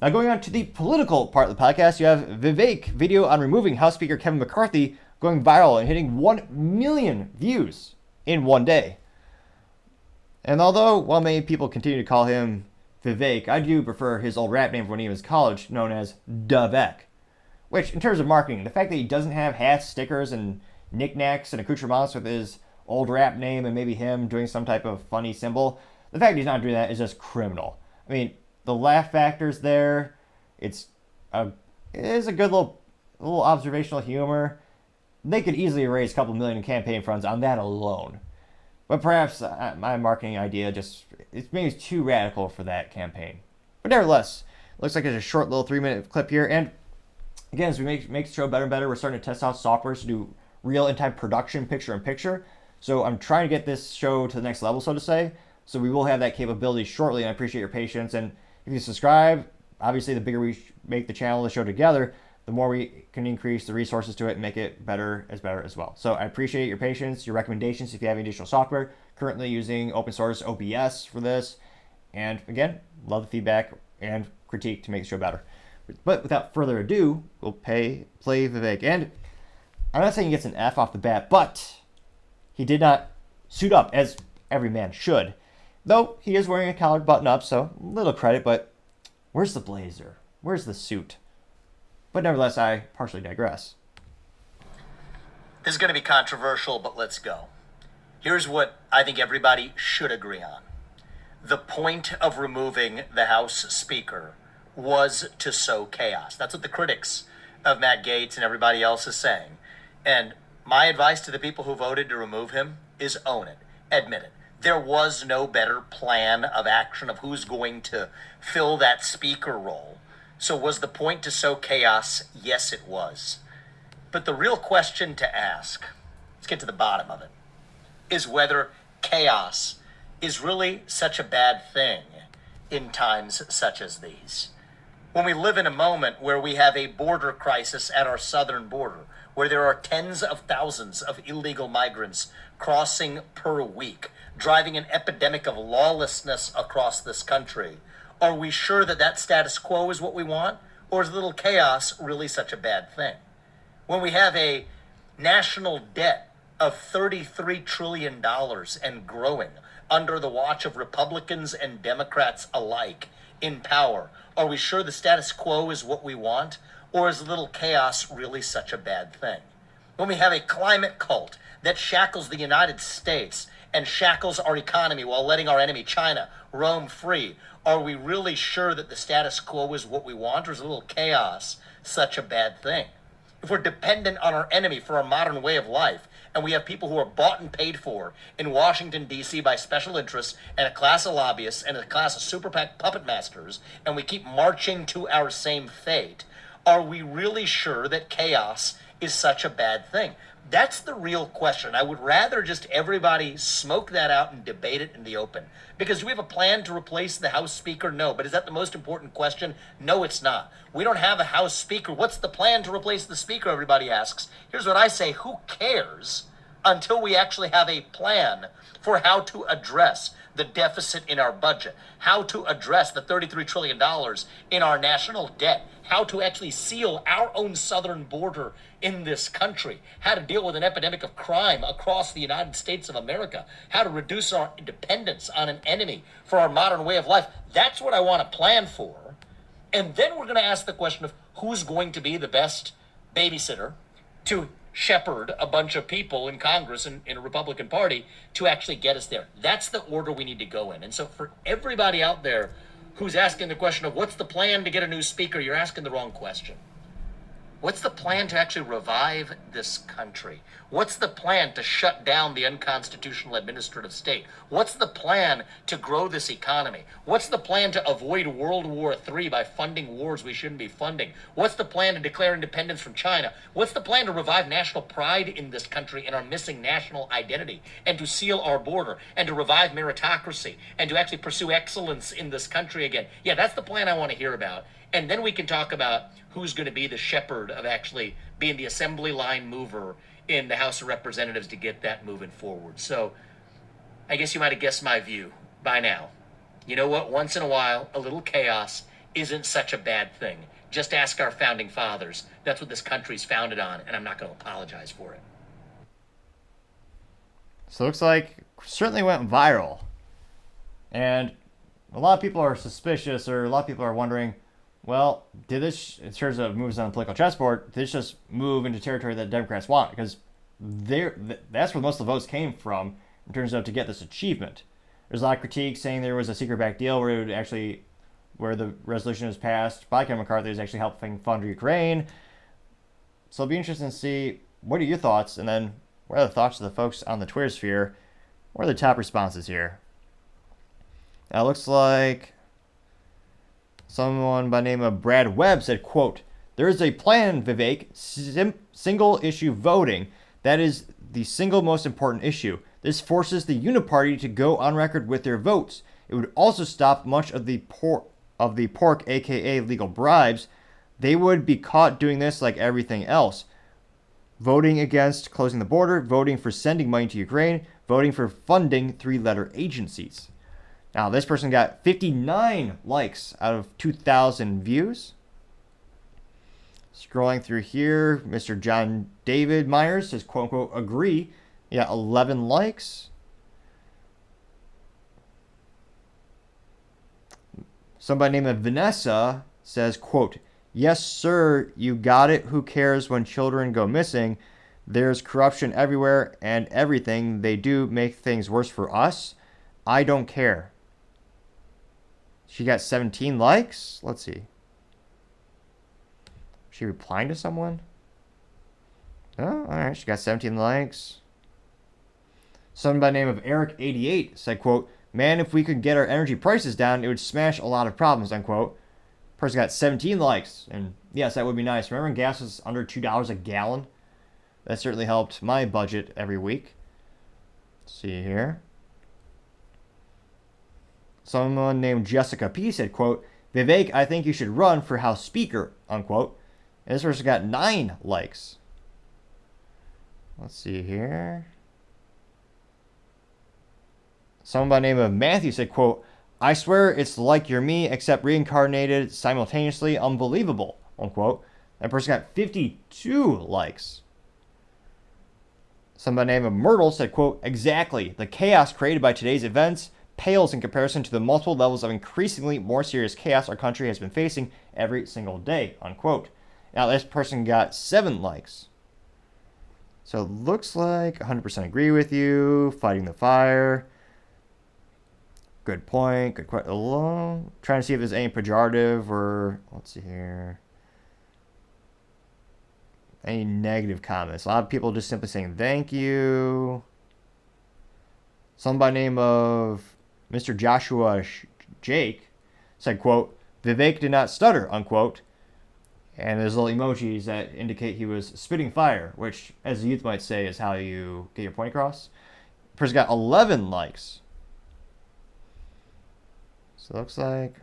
Now, going on to the political part of the podcast, you have Vivek video on removing House Speaker Kevin McCarthy going viral and hitting 1 million views in one day. And although, while many people continue to call him Vivek, I do prefer his old rap name from when he was in college, known as Vivek. Which, in terms of marketing, the fact that he doesn't have hats, stickers, and knickknacks and accoutrements with his old rap name and maybe him doing some type of funny symbol, the fact he's not doing that is just criminal. I mean, the laugh factor's there. It is a good little observational humor. They could easily raise a couple million in campaign funds on that alone. But perhaps my marketing idea it's maybe too radical for that campaign. But nevertheless, it looks like it's a short little 3-minute clip here. And again, as we make the show better and better, we're starting to test out softwares to do real in-time production, picture-in-picture. So I'm trying to get this show to the next level, so to say. So we will have that capability shortly, and I appreciate your patience. And if you subscribe, obviously the bigger we make the channel, the show together, the more we can increase the resources to it and make it better as well. So I appreciate your patience, your recommendations if you have additional software. Currently using open source OBS for this. And again, love the feedback and critique to make the show better. But without further ado, we'll play Vivek. And I'm not saying he gets an F off the bat, but he did not suit up, as every man should. Though he is wearing a collared button-up, so a little credit, but where's the blazer? Where's the suit? But nevertheless, I partially digress. This is going to be controversial, but let's go. Here's what I think everybody should agree on. The point of removing the House Speaker was to sow chaos. That's what the critics of Matt Gaetz and everybody else is saying. And my advice to the people who voted to remove him is own it. Admit it. There was no better plan of action of who's going to fill that speaker role. So was the point to sow chaos? Yes, it was. But the real question to ask, let's get to the bottom of it, is whether chaos is really such a bad thing in times such as these. When we live in a moment where we have a border crisis at our southern border, where there are tens of thousands of illegal migrants crossing per week, driving an epidemic of lawlessness across this country, are we sure that that status quo is what we want? Or is a little chaos really such a bad thing? When we have a national debt of $33 trillion and growing under the watch of Republicans and Democrats alike in power, are we sure the status quo is what we want? Or is a little chaos really such a bad thing? When we have a climate cult that shackles the United States and shackles our economy while letting our enemy China roam free, are we really sure that the status quo is what we want, or is a little chaos such a bad thing? If we're dependent on our enemy for our modern way of life, and we have people who are bought and paid for in Washington, D.C. by special interests and a class of lobbyists and a class of super PAC puppet masters, and we keep marching to our same fate, are we really sure that chaos is such a bad thing? That's the real question. I would rather just everybody smoke that out and debate it in the open. Because do we have a plan to replace the House Speaker? No. But is that the most important question? No, it's not. We don't have a House Speaker. What's the plan to replace the Speaker, everybody asks. Here's what I say. Who cares until we actually have a plan for how to address the deficit in our budget, how to address the $33 trillion in our national debt, how to actually seal our own southern border in this country, how to deal with an epidemic of crime across the United States of America, how to reduce our dependence on an enemy for our modern way of life. That's what I want to plan for. And then we're going to ask the question of who's going to be the best babysitter to shepherd a bunch of people in Congress and in a Republican Party to actually get us there. That's the order we need to go in. And so for everybody out there who's asking the question of what's the plan to get a new speaker, you're asking the wrong question. What's the plan to actually revive this country? What's the plan to shut down the unconstitutional administrative state? What's the plan to grow this economy? What's the plan to avoid World War III by funding wars we shouldn't be funding? What's the plan to declare independence from China? What's the plan to revive national pride in this country and our missing national identity, and to seal our border, and to revive meritocracy, and to actually pursue excellence in this country again? Yeah, that's the plan I want to hear about. And then we can talk about who's going to be the shepherd of actually being the assembly line mover in the House of Representatives to get that moving forward. So I guess you might have guessed my view by now. You know what? Once in a while, a little chaos isn't such a bad thing. Just ask our founding fathers. That's what this country's founded on, and I'm not going to apologize for it. So it looks like certainly went viral. And a lot of people are suspicious, or a lot of people are wondering, well, did this, in terms of moves on the political chessboard, did this just move into territory that Democrats want? Because that's where most of the votes came from in terms of to get this achievement. There's a lot of critique saying there was a secret back deal where it would actually, where the resolution was passed by Kevin McCarthy is actually helping fund Ukraine. So it'll be interesting to see, what are your thoughts? And then what are the thoughts of the folks on the Twitter sphere? What are the top responses here? Now it looks like someone by the name of Brad Webb said, quote, "There is a plan, Vivek, single issue voting. That is the single most important issue. This forces the uniparty to go on record with their votes. It would also stop much of the pork, aka legal bribes. They would be caught doing this like everything else. Voting against closing the border, voting for sending money to Ukraine, voting for funding three-letter agencies." Now, this person got 59 likes out of 2,000 views. Scrolling through here, Mr. John David Myers says, quote unquote, agree. Yeah, 11 likes. Somebody named Vanessa says, quote, "Yes, sir, you got it. Who cares when children go missing? There's corruption everywhere, and everything they do make things worse for us. I don't care." She got 17 likes. Let's see. She replying to someone? Oh, all right. She got 17 likes. Someone by the name of Eric88 said, quote, "Man, if we could get our energy prices down, it would smash a lot of problems," unquote. Person got 17 likes. And yes, that would be nice. Remember when gas was under $2 a gallon? That certainly helped my budget every week. Let's see here. Someone named Jessica P said, quote, "Vivek, I think you should run for House Speaker," unquote. And this person got 9 likes. Let's see here. Someone by the name of Matthew said, quote, "I swear it's like you're me, except reincarnated simultaneously. Unbelievable," unquote. That person got 52 likes. Someone by the name of Myrtle said, quote, "Exactly. The chaos created by today's events pales in comparison to the multiple levels of increasingly more serious chaos our country has been facing every single day," unquote. Now, this person got 7 likes. So it looks like 100% agree with you, fighting the fire. Good point. Good question. Trying to see if there's any pejorative or, let's see here, any negative comments. A lot of people just simply saying thank you. Some by name of Mr. Joshua Jake said, quote, "Vivek did not stutter," unquote. And there's little emojis that indicate he was spitting fire, which, as the youth might say, is how you get your point across. The person got 11 likes. So it looks like,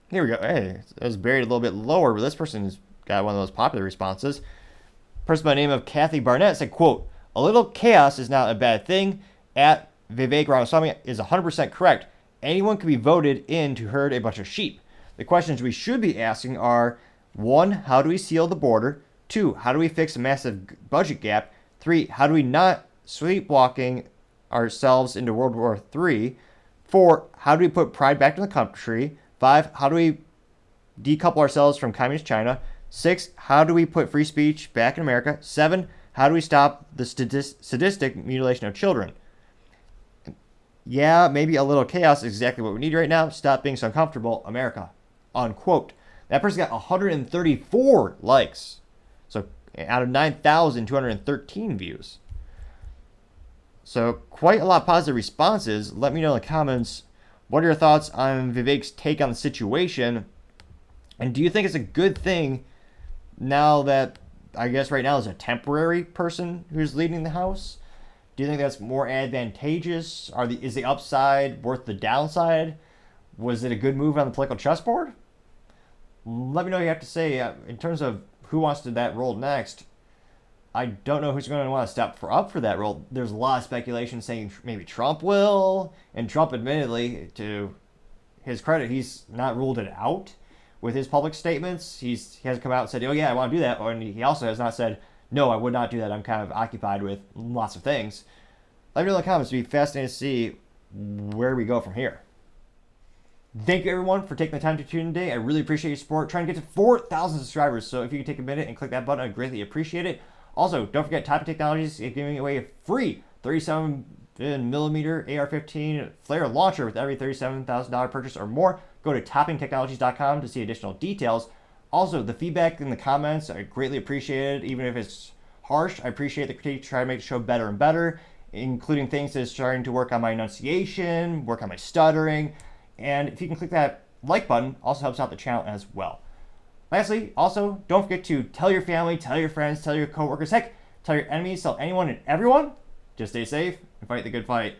here we go. Hey, it was buried a little bit lower, but this person's got one of those popular responses. Person by the name of Kathy Barnett said, quote, "A little chaos is not a bad thing. At Vivek Ramaswamy is 100% correct. Anyone can be voted in to herd a bunch of sheep. The questions we should be asking are, 1, how do we seal the border? 2, how do we fix a massive budget gap? 3, how do we not sleepwalking ourselves into World War III? 4, how do we put pride back in the country? 5, how do we decouple ourselves from communist China? 6, how do we put free speech back in America? 7, how do we stop the sadistic mutilation of children?" Yeah, maybe a little chaos is exactly what we need right now. Stop being so uncomfortable, America. Unquote. That person got 134 likes. So out of 9,213 views. So quite a lot of positive responses. Let me know in the comments, what are your thoughts on Vivek's take on the situation? And do you think it's a good thing now that, I guess right now, is a temporary person who's leading the House? Do you think that's more advantageous? Is the upside worth the downside? Was it a good move on the political chessboard? Let me know what you have to say. In terms of who wants to that role next, I don't know who's going to want to step up for that role. There's a lot of speculation saying maybe Trump will, and Trump admittedly, to his credit, he's not ruled it out with his public statements. He hasn't come out and said, oh yeah, I want to do that. And he also has not said, no, I would not do that. I'm kind of occupied with lots of things. Let me know in the comments. It'd be fascinating to see where we go from here. Thank you everyone for taking the time to tune in today. I really appreciate your support. Trying to get to 4,000 subscribers. So if you could take a minute and click that button, I'd greatly appreciate it. Also, don't forget Topic Technologies is giving away a free 37mm AR-15 flare launcher with every $37,000 purchase or more. Go to toppingtechnologies.com to see additional details. Also, the feedback in the comments, I greatly appreciate it. Even if it's harsh, I appreciate the critique to try to make the show better and better, including things that's starting to work on my enunciation, work on my stuttering. And if you can click that like button, also helps out the channel as well. Lastly, also, don't forget to tell your family, tell your friends, tell your coworkers, heck, tell your enemies, tell anyone and everyone. Just stay safe and fight the good fight.